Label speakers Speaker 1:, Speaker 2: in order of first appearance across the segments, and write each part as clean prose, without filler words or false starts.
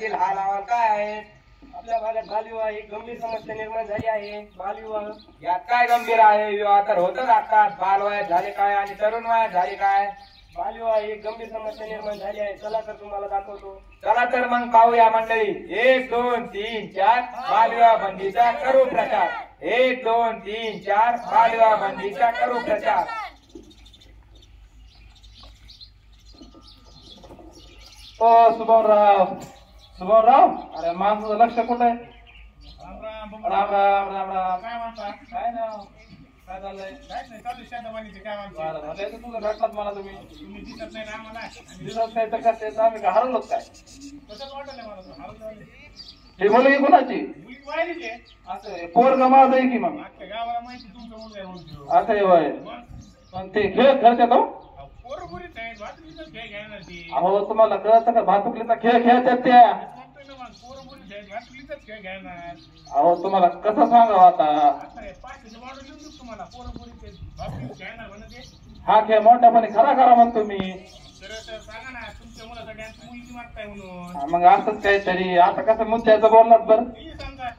Speaker 1: यातील हाल अहवाल काय आहे? आपल्या भागात बालविवाह ही गंभीर समस्या निर्माण झाली आहे. बालविवाह यात काय गंभीर आहे? विवाह तर होतच असतात. बालवयात झाले काय आणि तरुण वयात झाले काय? बालविवाह ही गंभीर समस्या निर्माण झाली आहे. चला तर तुम्हाला दाखवतो. चला तर मग पाहूया मंडळी. 1 2 3 4 बालविवाह बंदीचा करू प्रचार. 1 2 3 4 बालविवाह बंदीचा करू प्रचार.
Speaker 2: सुभानराव सुभानराव, अरे माणसाचं लक्ष कुठं आहे? राम राम राम राम.
Speaker 3: काय म्हणता?
Speaker 2: काय ना, काय चाललंय?
Speaker 3: काय नाही, चालू शेताबानीचे काय म्हणता?
Speaker 2: बरं झालंय तर तुझं भेटलात मला. तुम्ही
Speaker 3: तुम्ही दिसत नाही ना आम्हाला.
Speaker 2: दिसत नाही तर कसं आहे? आम्ही काय हरवलोच काय?
Speaker 3: तसंच वाटलं मला तो. हळू जाऊ दे.
Speaker 2: ही मुलगी कुणाची?
Speaker 3: मुलगी वाहिलीच आहे.
Speaker 2: असं आहे. पोरगं माझं आहे की मग?
Speaker 3: अख्ख्या गावाला माहिती तुमचा मुलगा आहे म्हणून.
Speaker 2: असं आहे होय.
Speaker 3: मग?
Speaker 2: पण ते खेळ खेळतात हो.
Speaker 3: अहो, पोरं बुरीच आहेत. भातुकलीचाच खेळ घ्यायला ती.
Speaker 2: अहो तुम्हाला कळतं का? भातुकलीचा खेळ खेळतात त्या.
Speaker 3: म्हणतोय ना मग, पोरं बुरीच आहेत. भातुकलीचाच खेळ घेणार.
Speaker 2: अहो तुम्हाला कसं सांगावं आता?
Speaker 3: आता हे 500 वाढून लिहून देऊ तुम्हाला. पोरं बुरीच आहेत. भातुकली खेळणार म्हणते.
Speaker 2: हा खेळ मोठ्यापणे खरा खरा म्हणतो मी.
Speaker 3: तर सांगा ना, तुमच्या मुलासाठी आमची मुलगी मागताय म्हणून.
Speaker 2: हा, मग असंच काहीतरी. आता कसं मुद्द्याचं बोललात बरं?
Speaker 3: दिली सांगा.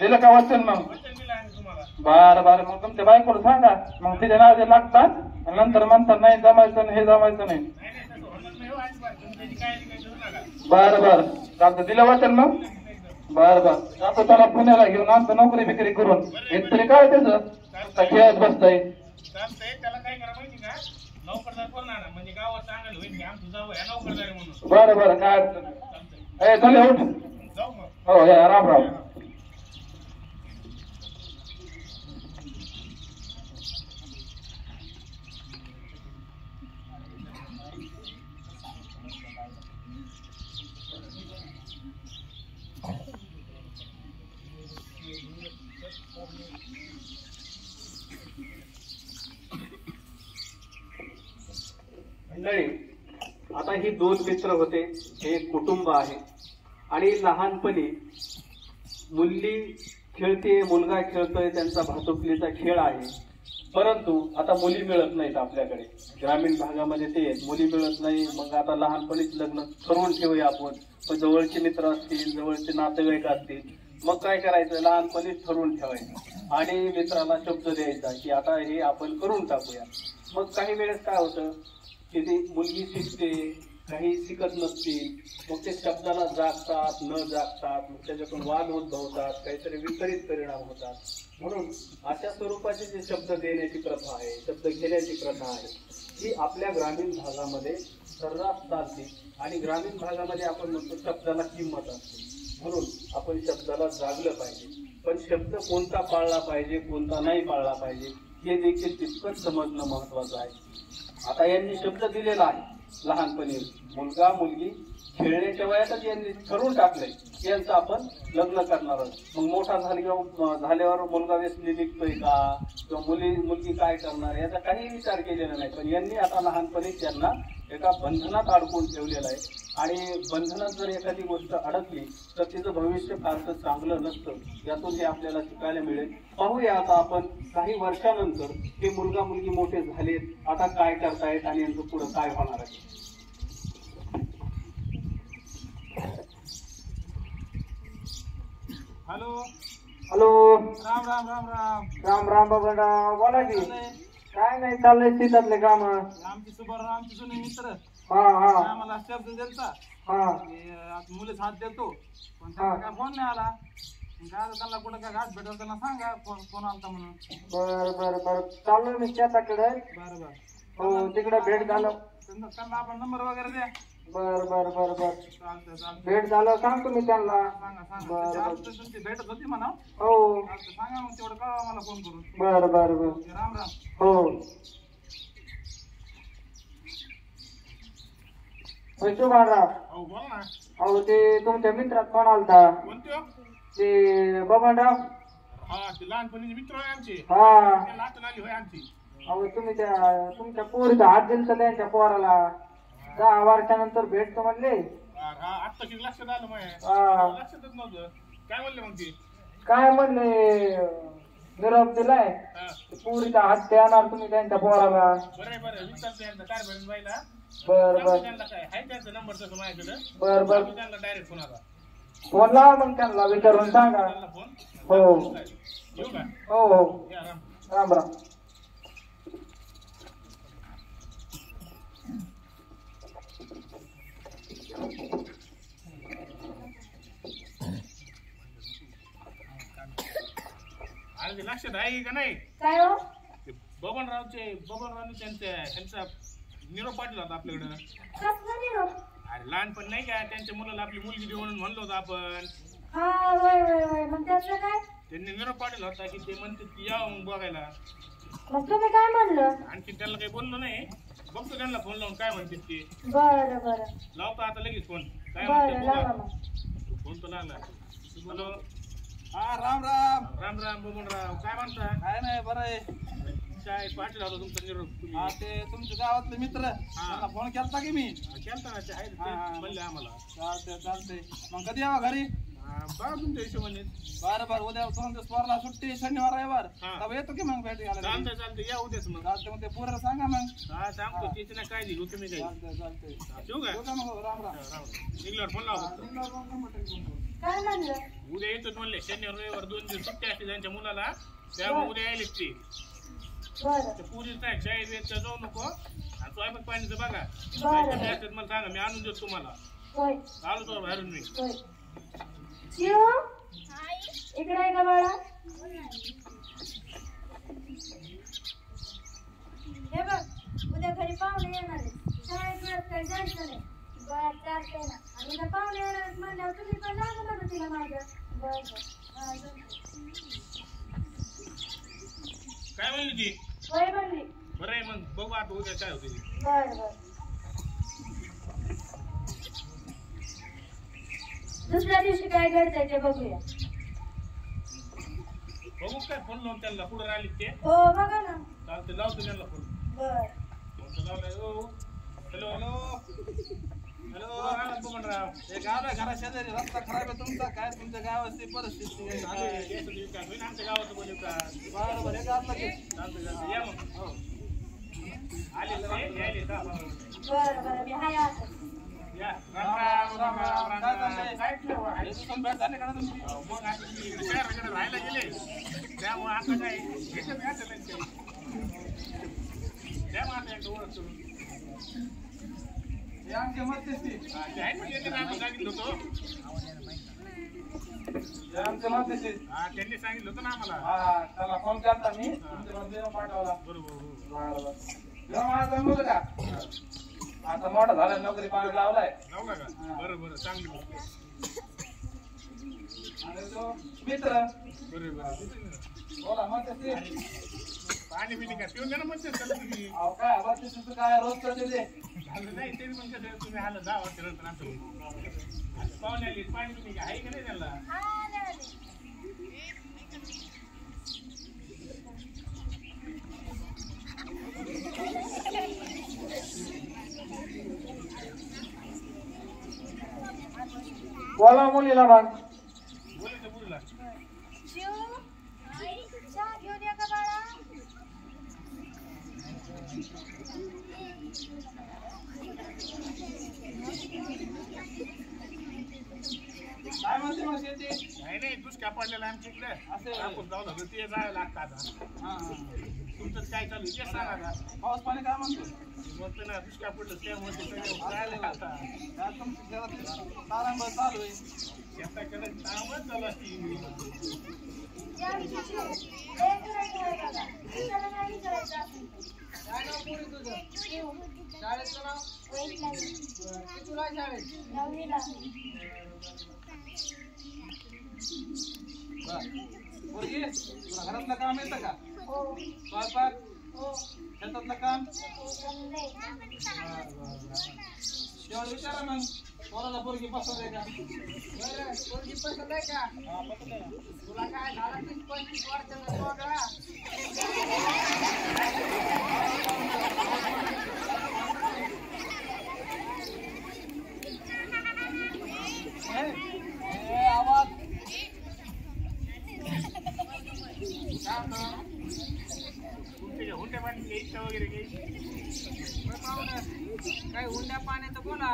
Speaker 2: दिलं का वचन? मग
Speaker 3: वचन दिलं आम्ही तुम्हाला.
Speaker 2: बरं बरं, मग तुमच्या बायकोला सांगा. मग तिच्या नाव लागतात आणि नंतर म्हणतात नाही जमायचं नाही, हे जमायचं नाही.
Speaker 3: नाही नाही, तसं होणार नाही हो अजिबात. तुम्ही त्याची काळजी काही करू नका.
Speaker 2: बरं बरं चालतं. दिलं वचन मग? बरं बरं. आता त्याला पुण्याला घेऊन आमचं नोकरी बिक्री करून इतरी काय त्याचं खेळत बसतंय.
Speaker 3: चालतंय. त्याला काय करा माहिती का? नोकरदार कोण ना, म्हणजे गावात चांगलं होईल की आमचं जाऊ या नोकरदार आहे म्हणून.
Speaker 2: बरं बरं काय अडचण नाही.
Speaker 3: चालतंय.
Speaker 2: ए चले उठ.
Speaker 3: जाऊ मग.
Speaker 2: हो या राम राम.
Speaker 4: मंडळी, आता ही 2 मित्र होते. हे एक कुटुंब आहे आणि लहानपणी मुलगी खेळते, मुलगा खेळतोय, त्यांचा भातुकलीचा खेळ आहे. परंतु आता मुली मिळत नाहीत आपल्याकडे. ग्रामीण भागामध्ये ते मुली मिळत नाही. मग आता लहानपणीच लग्न ठरवून ठेवूया आपण. पण जवळचे मित्र असतील, जवळचे नातेवाईक असतील, मग काय करायचं? लहानपणीच ठरवून ठेवायचं आणि मित्राला शब्द द्यायचा की आता हे आपण करून टाकूया. मग काही वेळेस काय होतं की ती मुलगी शिकते, काही शिकत नसतील. मग ते शब्दाला जागतात, न जागतात, मग त्याच्यातून वाद उद्भवतात, काहीतरी विपरीत परिणाम होतात. म्हणून अशा स्वरूपाचे जे शब्द देण्याची प्रथा आहे, शब्द घेण्याची प्रथा आहे, ही आपल्या ग्रामीण भागामध्ये सर्रास चालते. आणि ग्रामीण भागामध्ये आपण म्हणतो शब्दाला किंमत असते. म्हणून आपण शब्दाला जागलं पाहिजे. पण शब्द कोणता पाळला पाहिजे, कोणता नाही पाळला पाहिजे, हे देखील तितकंच समजणं महत्वाचं आहे. आता यांनी शब्द दिलेला आहे. लहानपणी मुलगा मुलगी खेळण्याच्या वयातच यांनी ठरवून टाकलंय की यांचं आपण लग्न करणार आहोत. मग मोठा झाल्यावर मुलगा व्यसनी निघतोय का किंवा मुलगी काय करणार याचा काही विचार केलेला नाही. पण यांनी आता लहानपणीच यांना एका बंधनात अडकून ठेवलेलं आहे. आणि बंधनात जर एखादी गोष्ट अडकली तर तिचं भविष्य फारसं चांगलं नसतं. यातून हे आपल्याला शिकायला मिळेल. पाहूया आता आपण काही वर्षानंतर हे मुलगा मुलगी मोठे झालेत, आता काय करतायत आणि यांचं पुढं काय होणार आहे.
Speaker 3: Hello
Speaker 2: hello.
Speaker 3: राम राम राम राम.
Speaker 2: राम राम बाबा. बोला की. काय नाही चाललंय शेतातले काम.
Speaker 3: आमची सुभाराव आमचे जुने मित्र
Speaker 2: हा हा
Speaker 3: आम्हाला शब्द दिलता
Speaker 2: हा
Speaker 3: की मुलीच हात देतो, पण त्यांना काय फोन नाही आला. काय आता त्यांना कुठं काय घाट भेटल त्यांना सांगा फोन आलता म्हणून.
Speaker 2: बर बर बर. चाललो मी शेताकडे.
Speaker 3: बरं बरं.
Speaker 2: हो तिकडे भेट झालं.
Speaker 3: त्यांना आपण नंबर वगैरे द्या.
Speaker 2: बर बर बर बर.
Speaker 3: चालतंय चालतंय.
Speaker 2: भेट झालं सांगतो मी त्यांना.
Speaker 3: सांगा सांगा.
Speaker 2: बरं,
Speaker 3: त्याच्या
Speaker 2: बरं.
Speaker 3: अगोदर तुमची भेटत होती म्हणा.
Speaker 2: हो
Speaker 3: चालतंय, सांगा मग तेवढं कळवा मला फोन करून.
Speaker 2: बर बर बर.
Speaker 3: ओके, राम राम.
Speaker 2: हो शुभानराव.
Speaker 3: अहो बोला ना.
Speaker 2: अहो ते तुमच्या मित्रात कोण आलता?
Speaker 3: कोणते हो?
Speaker 2: ते बबनराव.
Speaker 3: हा ते लहानपणीचे मित्र आहे आमचे.
Speaker 2: हा
Speaker 3: ते लाटून आली होय आमची.
Speaker 2: अहो तुम्ही तुमच्या पोरीचा हात दिलता त्यांच्या पोराला. 10 वर्षानंतर भेटतो म्हणले.
Speaker 3: हा आत्ता किती लक्षात आलं
Speaker 2: हा.
Speaker 3: माझ्या लक्षातच नव्हतं. काय म्हणले मग ते?
Speaker 2: काय म्हणले निरोप दिलाय
Speaker 3: हा
Speaker 2: पोरीचा हात देणार तुम्ही त्यांच्या पोराला.
Speaker 3: बरं आहे बरं. विचारतो यांचा कारभारी बाईला.
Speaker 2: बर बर
Speaker 3: त्यांना काय आहे त्यांचा नंबर तसं माझ्याकडे
Speaker 2: बर बर
Speaker 3: त्यांना डायरेक्ट फोन आला
Speaker 2: फोन लावा मग त्यांना विचारून सांगा
Speaker 3: त्यांना फोन
Speaker 2: हो
Speaker 3: येऊ का
Speaker 2: हो हो
Speaker 3: या राम
Speaker 2: राम राम
Speaker 3: अरे ते लक्षात आहे का नाही
Speaker 5: काय हो
Speaker 3: ते बबनरावने त्यांचा निरोप पाठवला होता आपल्याकडं
Speaker 5: कसलं निरोप
Speaker 3: अरे लहानपण नाही का त्यांच्या मुलाला आपली मुलगी देऊ म्हणून म्हणलो होतो आपण
Speaker 5: हा वय वय वय मग त्याचं काय
Speaker 3: त्यांनी निरोप पाठवला होता की ते म्हणते की या मग बघायला
Speaker 5: मग तुम्ही काय म्हणलं
Speaker 3: आणखी त्यांना काही बोललो नाही बघतो त्यांना फोन लावून काय म्हणते ते
Speaker 5: बरं बरं
Speaker 3: लावतो आता लगेच फोन काय
Speaker 5: बरं लावा
Speaker 3: म्हणते
Speaker 5: मग
Speaker 3: फोन तर लागला हॅलो
Speaker 4: हा राम राम
Speaker 3: राम राम बबनराव काय म्हणता
Speaker 4: काय नाही बरं आहे
Speaker 3: काय पाठवला होता तुमचा निरोप तुम्ही
Speaker 4: हा ते तुमच्या गावातले मित्र त्यांना फोन केलता की मी
Speaker 3: केलता ना ते आहे
Speaker 4: हा, हा.
Speaker 3: ते म्हणले आम्हाला
Speaker 4: चालतंय मग कधी यावं घरी
Speaker 3: बघा तुमच्या हिशोबाने
Speaker 4: बरं बरं उद्या दोन दिवस पोराला सुट्टी शनिवार रविवार
Speaker 3: हा.
Speaker 4: तेव्हा येतो की मग भेट घालायला
Speaker 3: चालतंय या उद्याच मग
Speaker 4: चालतंय मग ते पोराला सांगा मग
Speaker 3: हा सांगतो तिची ना काय दिली तुम्ही काय
Speaker 4: चालतंय
Speaker 3: ठेवू का
Speaker 4: येऊ का मग राम राम
Speaker 3: निघल्यावर फोन लावा
Speaker 5: काय म्हणलं
Speaker 3: उद्या येतो म्हणले शनिवार रविवार 2 दिवस सुट्टी असते त्यांच्या मुलाला त्यामुळे उद्या यायला ते
Speaker 5: बरं
Speaker 3: त्या पुरीच नाही शाळेत वेळेत जाऊ नको आणि स्वयंपाक पाणीचं बघा
Speaker 5: बरं.
Speaker 3: काय असतात मला सांगा मी आणून देतो तुम्हाला
Speaker 5: होय
Speaker 3: आलो तो बाहेरून मी
Speaker 5: होय शिव इकडे आहे का बाळा हे बघ उद्या घरी पाहुणे येणार आहे शाळेत वेळेत काही जायचं नाही बरं चालतंय ना आणि उद्या पाहुणे येणार आहेत म्हणल्यावर तुम्ही पण लागू नका तिला माझ्या बरं बरं हा, जमतंय.
Speaker 3: काय म्हणली ती
Speaker 5: होय म्हणली
Speaker 3: बरं आहे मग बघू आता उद्या काय होते
Speaker 5: बरं बरं दुसऱ्या दिवशी काय घडतंय ते बघूया
Speaker 3: बघू काय फोन लावून त्यांना कुठं राहिली ते
Speaker 5: हो बघा ना
Speaker 3: चालते लावतो त्यांना फोन
Speaker 5: बरं
Speaker 3: फोन तर लावलाय हो हॅलो हॅलो बबनराव
Speaker 4: हे गाव आहे घरा शेजारी रस्ता खराब आहे तुमचा काय तुमच्या गावाची परिस्थिती आहे?
Speaker 3: आमच्या गावाचं बोलू का
Speaker 4: बरं बरं हे गावातलं की
Speaker 3: चालतं या मग हो आले यायले का
Speaker 5: बरं बरं मी हाय आता
Speaker 3: या राम राम राम राम
Speaker 4: काय
Speaker 3: राम
Speaker 4: चाललंय?
Speaker 3: काय ठेवा
Speaker 4: हे दुकान भेट झाले का ना तुमची
Speaker 3: मग आता तुम्ही शहराकडे राहायला गेले त्यामुळे आता काय घेतलं नाही आता नाही काही त्यामुळे आता एकदा ओळख करून
Speaker 4: हे आमचे मध्यस्थी
Speaker 3: ते आहे ना त्यांनी आम्ही सांगितलं होतं
Speaker 4: हे आमचे मध्यस्थी
Speaker 3: हा त्यांनी सांगितलं होतं ना आम्हाला
Speaker 4: हा त्याला फोन केलता मी तुमच्या पाठवला
Speaker 3: बरोबर हो
Speaker 4: बरं बरं जेव्हा मला जमलं का आता मोठा झाला नोकरी पाणी लावलाय
Speaker 3: लावला का बरं बरं चांगली गोष्ट आहे.
Speaker 4: आणि तो मित्र
Speaker 3: बरं बरं
Speaker 4: बोला मध्यस्थी
Speaker 3: पाणी बिणी का पिऊन द्या ना मग त्याला तुम्ही
Speaker 4: अहो काय मध्यस्थीचं काय रोज करते ते
Speaker 3: झालं नाही तरी पण कसं तुम्ही आलं 10 वर्षानंतर आमचं पाहुणे आली पाणी बिणी आहे का नाही त्याला
Speaker 2: बोला मुलीला मग
Speaker 3: बोलायचं पुढला
Speaker 5: शिव चहा घेऊन या का बाळा
Speaker 4: काय म्हणते मग शेती
Speaker 3: नाही दुष्काळ पडलेला आमच्या इकडे
Speaker 4: असं
Speaker 3: आपण जाऊ लागलो ते जायला लागतं आता
Speaker 4: हा
Speaker 3: तुमचं काय चालू आहे ते सांगा ना
Speaker 4: पाऊस पाणी काय म्हणतो
Speaker 3: म्हणतो ना दुष्काळ पडलं त्यामुळे ते सगळं जायला लागतं
Speaker 4: काय तुमच्या घरात तारांबळ चालू आहे
Speaker 3: शेताकडे कामच चालू असते
Speaker 5: या शिव एक मिनिट आहे बघा त्याला नाही करायचं असेल
Speaker 4: काय नाव पोरी तुझं
Speaker 5: शिव
Speaker 4: शाळेचं नाव
Speaker 5: वैष्णवी
Speaker 4: कितीला आहे शाळेत
Speaker 5: नववीला
Speaker 4: पोरगी तुला घरातलं काम येतं का
Speaker 5: हो
Speaker 4: स्वयंपाक
Speaker 5: हो
Speaker 4: शेतातलं काम
Speaker 5: जमलंय
Speaker 4: तेवढं विचारा मग पोराला पोरगी पसंत आहे का पोरगी पसंत आहे का हा पसंत आहे ना. तुला काय झाला 30-35 वर्षाचा पोरगा ए, आवाज
Speaker 3: असते का हुंड्या पाणी इच्छा वगैरे काही
Speaker 1: काय हुंड्या पाण्याचं बोला.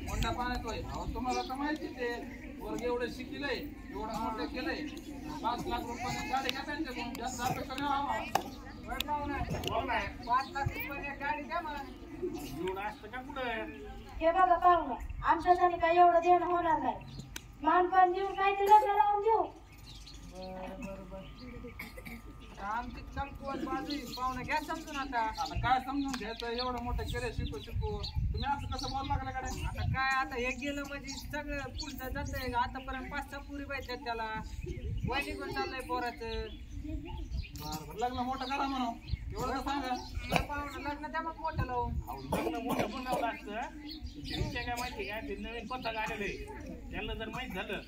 Speaker 1: हुंडा पाण्याचं होय. अहो तुम्हाला तर माहितीच आहे, वर्ग एवढं शिकलंय, एवढं मोठं केलंय, 5 लाख रुपयाने गाडी घ्या त्यांच्याकडून, जास्त अपेक्षा नाही आम्हाला. 5 लाख रुपयाने गाडी द्या मला.
Speaker 3: एवढं असतं का कुठं
Speaker 5: हे बघा पाहुणा, आमच्यासाठी काही एवढं देणं होणार नाही. मानपान देऊन काय ते लग्न लावून देऊ.
Speaker 1: आमची कमकुवत बाजू आहे. पाहुणे घ्या समजून. आता काय समजून घ्यायचं, एवढं मोठं केलं शिकू तुम्ही असं कसं बोलला का कडे. आता काय, आता हे गेलं म्हणजे सगळं पुढचं जातंय. आतापर्यंत 5-6 पुरी पाहिजे त्याला, वय निघून चाललंय पोराचं. बरं लग्न मोठं करा म्हणा, एवढं सांगा. पाहुणं लग्न द्या मग मोठं लावून.
Speaker 3: लग्न मोठं पण लावलं असतं. विषय काय माहिती का, ते नवीन पथक आलेलं आहे, त्यांना जर माहित झालं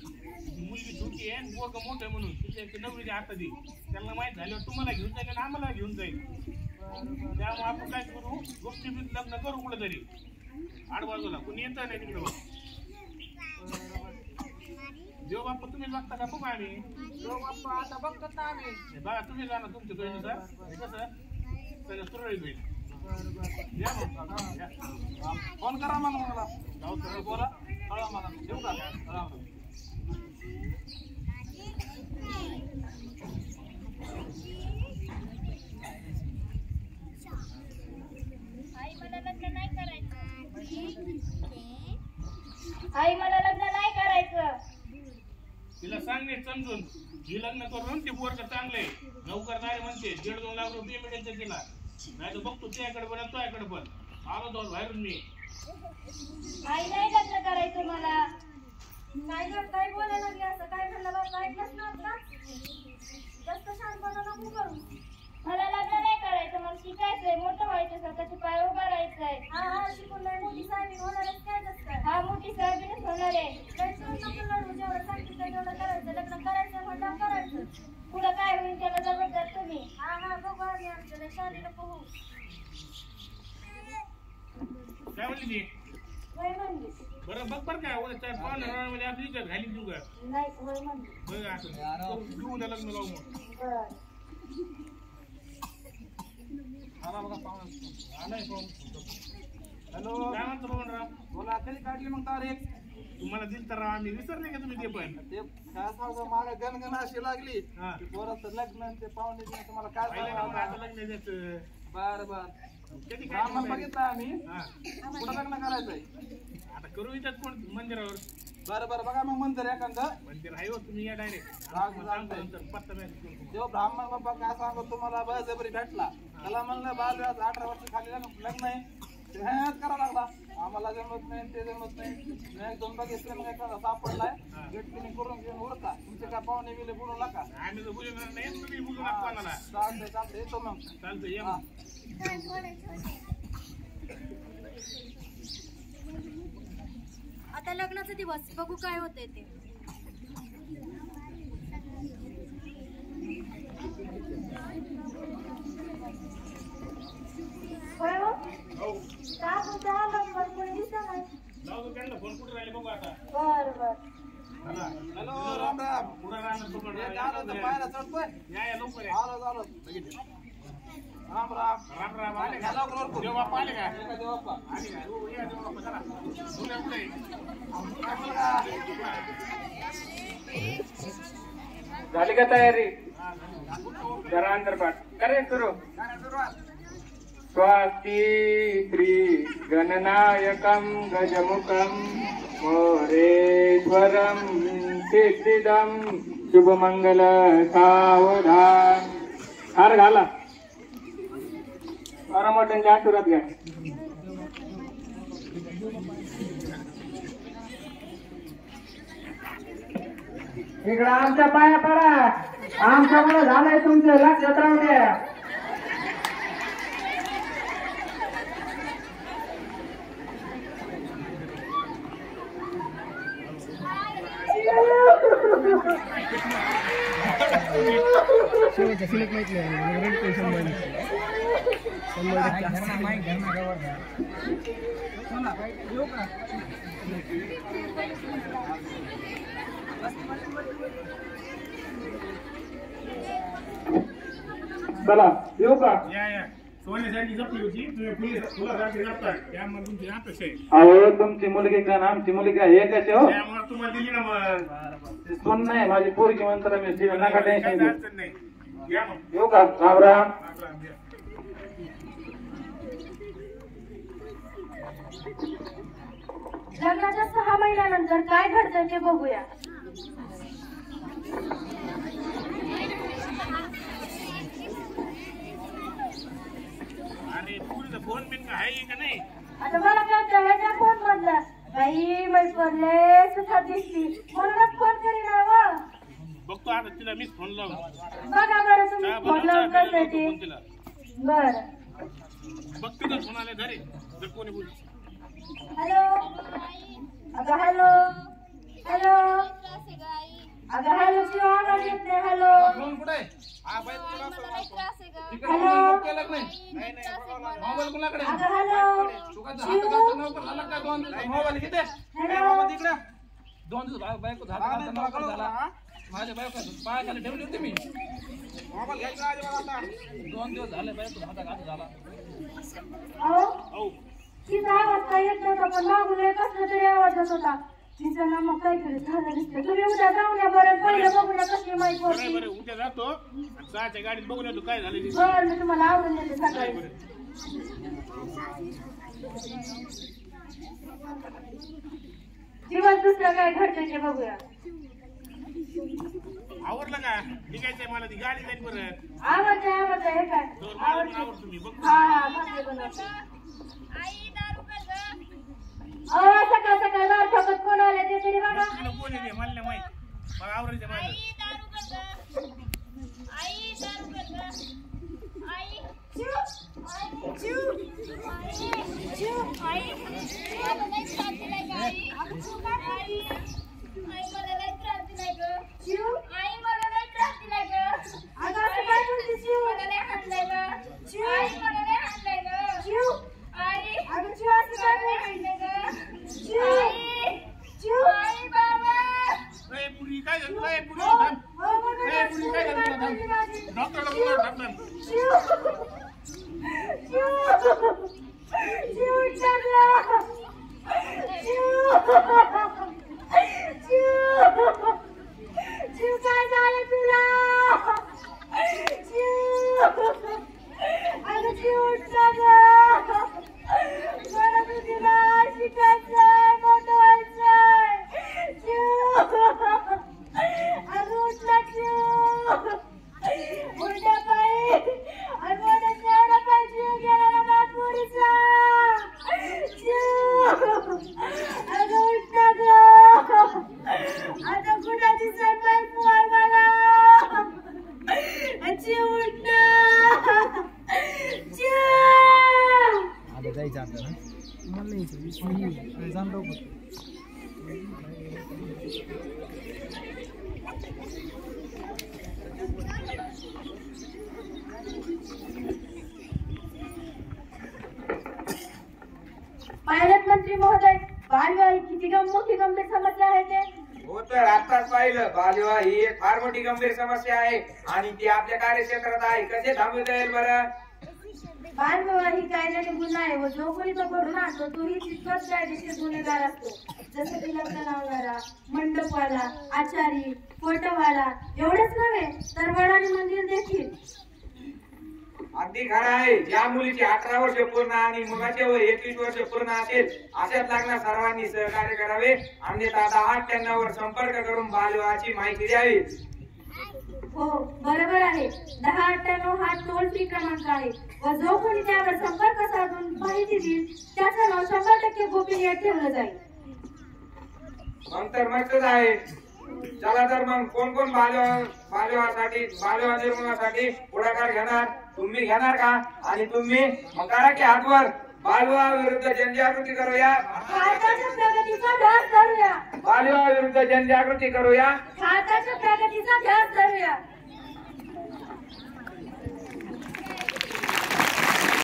Speaker 3: मुलगी छोटी आहे पोरग मोठं आहे म्हणून तिच्या नवरीच्या हातात येईल, त्यांना माहित झाल्यावर तुम्हाला घेऊन जाईल आणि आम्हाला घेऊन जाईल. त्यामुळे आपण काय करू, गुपचुपीत लग्न करू कुठेतरी आडबाजूला, कोणी येतं नाही तिकडे. देव बाप्पा तुम्ही बघता का बघू आम्ही.
Speaker 1: देव बाप्पा आता बघतात ना आम्ही.
Speaker 3: बघा तुम्ही जा ना तुमच्या सोयीनुसार, कसं सगळं सुरळीत होईल. या मग या.
Speaker 1: फोन करा मग मला.
Speaker 3: जाऊ सरळ
Speaker 1: बोला, कळवा मला. देऊ का? कळवा.
Speaker 5: आई मला लग्न नाही करायचं. आई मला लग्न नाही करायचं.
Speaker 3: तिला सांग नाही समजून, ही लग्न करून ते पोरग चांगले नोकरदारी म्हणते, 1.5-2 लाख रुपये मिळायचे तिला. नाही तर बघतो त्याकडे पण तुझ्याकडे पण आलो तो बाहेरून मी.
Speaker 5: आई नाही लग्न करायचं मला. नाही गं, काय बोलायला लागले असं. काय म्हणलं बाबा, ऐकलंच ना आता. जास्त शांतपणा नको करू. मला लग्न नाही करायचं, मला शिकायचंय, मोठं व्हायचं, स्वतःच्या पायावर उभं राहायचंय. हा शिकून नाही मोठी साहेबी होणार आहे. काय कसं हा मोठी साहेबीच होणार आहे. जेवढं सांगितलं तेवढं करायचं. लग्न करायचं म्हटलं करायचं. पुढं काय होईल त्याला जबाबदार तुम्ही. हा बघू आम्ही आमच्या शादी नको होऊ.
Speaker 3: काय म्हणली ती
Speaker 5: वय म्हणली.
Speaker 3: बरं बघ बरं काय उद्या 4-5 मध्ये आपली इज्जत घाली तू का
Speaker 5: नाही वय म्हणली.
Speaker 3: बघ असं तू उद्या लग्न लावू मग.
Speaker 5: बरं.
Speaker 1: आला बघा पाहुणा.
Speaker 3: नाही फोन.
Speaker 1: हॅलो,
Speaker 3: काय म्हणतो पवनराव,
Speaker 1: बोला. कधी काढली मग तारीख?
Speaker 3: तुम्हाला दिल तर आम्ही विसरले का तुम्ही ते पण.
Speaker 1: ते काय सांगतो, मागे गणगण अशी लागली
Speaker 3: हा.
Speaker 1: की पोराचं लग्न आणि ते पाहुणे तुम्हाला काय
Speaker 3: पाहिलं का मग
Speaker 1: सांगावं.
Speaker 3: आता लग्न द्यायचं.
Speaker 1: बरं बरं.
Speaker 3: कधी
Speaker 1: ब्राह्मण
Speaker 3: काय
Speaker 1: बघितलं आम्ही.
Speaker 3: हा
Speaker 1: कुठं लग्न करायचंय?
Speaker 3: आता करू इथं कोण मंदिरावर.
Speaker 1: बरं बरं बघा मग मंदिर एखादं.
Speaker 3: मंदिर आहे हो, तुम्ही या डायरेक्ट
Speaker 1: चालतंय.
Speaker 3: सांगतो नंतर पत्ता मॅसेज करू.
Speaker 1: जेव्हा ब्राह्मण बाबा काय सांगतो तुम्हाला, बळजबरी भेटला त्याला म्हणलं बालव्याज 18 वर्ष खाली लग्न आहे, ते ह्याच करा लागला. आम्हाला जमत नाही, ते जमत नाही. मी 1-2 बघितले, मग एखादा सापडलाय भेटकिनी करून घेऊन उरका. तुमचे काय पाहुणे बिले बोलू नका.
Speaker 3: आम्ही तर बोलणार नाही, तुम्ही बोलू नका कोणाला.
Speaker 1: चालतंय चालतंय, येतो मग.
Speaker 3: चालतं ये
Speaker 1: हा.
Speaker 3: मग.
Speaker 5: आता लग्नाचा दिवस बघू काय होतंय ते. होय हो? का बोलता? लग्नात कोणी दिसत नाही.
Speaker 3: जाऊ दे त्यांना फोन कुठे राहिले बघू आता.
Speaker 5: बरं बरं.
Speaker 3: चला.
Speaker 1: हॅलो, राम राम.
Speaker 3: पुढं राहणार तुम्हाला.
Speaker 1: एक आलो तर पाहायला चढतोय.
Speaker 3: या लवकर या.
Speaker 1: आलो आलो. राम राम.
Speaker 3: राम राम आले
Speaker 1: घ्या
Speaker 3: का?
Speaker 1: लवकर उरकून.
Speaker 3: देव बाप्पा आले का?
Speaker 1: ये का देव बाप्पा?
Speaker 3: आले का? हो, या देव बाप्पा चला. पुढे पुढे.
Speaker 1: झाली का तयारी? जरा अंतरपाठ करे सुरू. स्वास्ती श्री गणनायकं गजमुखं मोरेश्वरं सिद्धिदं शुभमंगल सावधान. हार घाला. मोठ्यांच्या आशीर्वाद घ्या. इकडं आमच्या पाया पडा. आमच्यामुळे झालंय तुमचं, लक्षात राहू द्या.
Speaker 2: चला येऊ का?
Speaker 3: या सोन्यासाठी जपली होती तुम्ही फुलासाठी जपताय त्यामुळे तुमची अपेक्षा आहे
Speaker 2: अहो तुमची मुलगी का ना आमची मुलगी आहे एकच आहे हो.
Speaker 3: त्यामुळे तुम्हाला दिली ना मग
Speaker 2: सून नाही माझी पोरगी म्हणतात मी तिला नका
Speaker 3: काही
Speaker 2: टेन्शन घेऊ.
Speaker 3: अडचण नाही या मग
Speaker 2: येऊ का? राम राम.
Speaker 3: राम या.
Speaker 5: लग्नाच्या 6 महिन्यानंतर काय घडतं ते बघूया.
Speaker 3: आणि पुरीचा फोन बिन का आहे का नाही
Speaker 5: आता मला काय करायचा फोन मधला बाई बाई पडले सुखात दिसती म्हणूनच फोन करीना व.
Speaker 3: बघतो आता तिला मीच फोन लावून
Speaker 5: बघा बरं तुम्ही
Speaker 3: चहा
Speaker 5: फोन
Speaker 3: बनव,
Speaker 5: लावून
Speaker 3: चहा
Speaker 5: कसं
Speaker 3: प्यायला लावतो
Speaker 5: ते.
Speaker 3: फोन तिला
Speaker 5: बर
Speaker 3: बघ तिथं फोन आले धरे जर कोणी बोल
Speaker 5: हॅलो अगं हॅलो हॅलो अगं हॅलो शिव आवाज येत नाही. हॅलो
Speaker 1: फोन कुठे हा बाई तुला
Speaker 5: हॅलो
Speaker 1: केलं नाही मोबाईल कुणाकडे
Speaker 5: अगं हॅलो
Speaker 1: सुखाचा हात घालतो नोकर झाला का 2 दिवस मोबाईल किती
Speaker 5: हॅलो
Speaker 1: तिकडे 2 दिवस बायको झाला नोकर झाला माझ्या बायको पायाखाली ठेवली होती मी मोबाईल घ्यायचा आता 2 दिवस झाले बायको हात झाला
Speaker 5: अहो तिचा आवाज काय येत नव्हता पण मागून एक कसला तरी आवाज येत होता. तिचा ना मग काहीतरी झालं दिसतं. तुम्ही उद्या जाऊन या बरं पहिलं बघूया कसली माहिती
Speaker 3: बरं
Speaker 5: होती.
Speaker 3: बरं उद्या जातो आणि चहाच्या गाडीत बघून येतो काय झालं ते.
Speaker 5: बरं मी तुम्हाला आवडून देते सकाळी.
Speaker 3: बरं.
Speaker 5: दिवस दुसरं काय घडतंय ते बघूया.
Speaker 3: आवडलं का निघायचंय मला ती गाडी जाईल परत
Speaker 5: आवडतंय हे काय
Speaker 3: तर मला पण आवडतो मी बघतो
Speaker 5: हा भाकरी बनवते. सकाळ सकाळ दार ठोकत कोण आले ते तरी बघा.
Speaker 3: तुला कोण येते मला नाही माहित मला आवडायचं माझं
Speaker 5: अगं असं काय बोलते शिव? अगं शिव असं काय बोलते? शिव
Speaker 3: ए पुरी काय झालं तुला ए पुरी
Speaker 5: हो,
Speaker 3: थांब.
Speaker 5: हो, बोलते
Speaker 3: ए पुरी काय झालं तुला
Speaker 5: माझी.
Speaker 3: थांब. डॉक्टरला बोलव डॉक्टर
Speaker 5: काय झालं तुला? अगं उठला ग. मला तुझीला शिकायचंय मोठं व्हायचंय. अगं उठला उलट्या पायी आणि मोठ्या चेहरा पायी जीव गेला ना पोरीचा. अगं उठला ग. आता कुठं दिसत नाही पोर मला. जीव उठला.
Speaker 1: आता जायचं आपल्याला मला नाही जाण
Speaker 5: पायलट मंत्री महोदय बालविवाह ही किती मोठी गंभीर समस्या आहे ते.
Speaker 1: हो तर आताच पाहिलं बालविवाह ही एक फार मोठी गंभीर समस्या आहे आणि ती आपल्या कार्यक्षेत्रात आहे. कसे थांबवता येईल बरं?
Speaker 5: बालविवाह ही कायद्याने गुन्हा आहे व जो कोणी तो घडून आणतो तोही तितकाच कायदेशीर गुन्हेगार असतो. जसं की लग्न लावणारा, मंडपवाला, आचारी, फोटोवाला एवढेच नव्हे तर वड आणि मंदिर देखील.
Speaker 1: अगदी खरं आहे. ज्या मुलीची 18 वर्ष पूर्ण आणि मुलाचे वय 21 वर्ष पूर्ण असेल अशाच लग्नात सर्वांनी सहकार्य करावे. अन्यथा आता 98 वर संपर्क करून बालविवाहाची माहिती द्यावी.
Speaker 5: हो बरोबर आहे. 1098 हा टोल फ्री क्रमांक आहे व जो कोणी त्यावर संपर्क साधून माहिती देईल त्याचं नाव 100% गोपनीय ठेवलं जाईल.
Speaker 1: मग तर मस्तच आहे. चला तर मग कोण कोण बालविवाह निर्मूलनासाठी पुढाकार घेणार? तुम्ही घेणार का? आणि तुम्ही मग करा की हातवर. बालविवाह विरुद्ध जनजागृती करूया.
Speaker 5: भारताच्या प्रगतीचा ध्यास धरूया.
Speaker 1: बालविवाह विरुद्ध जनजागृती करूया.
Speaker 5: भारताच्या प्रगतीचा ध्यास धरूया.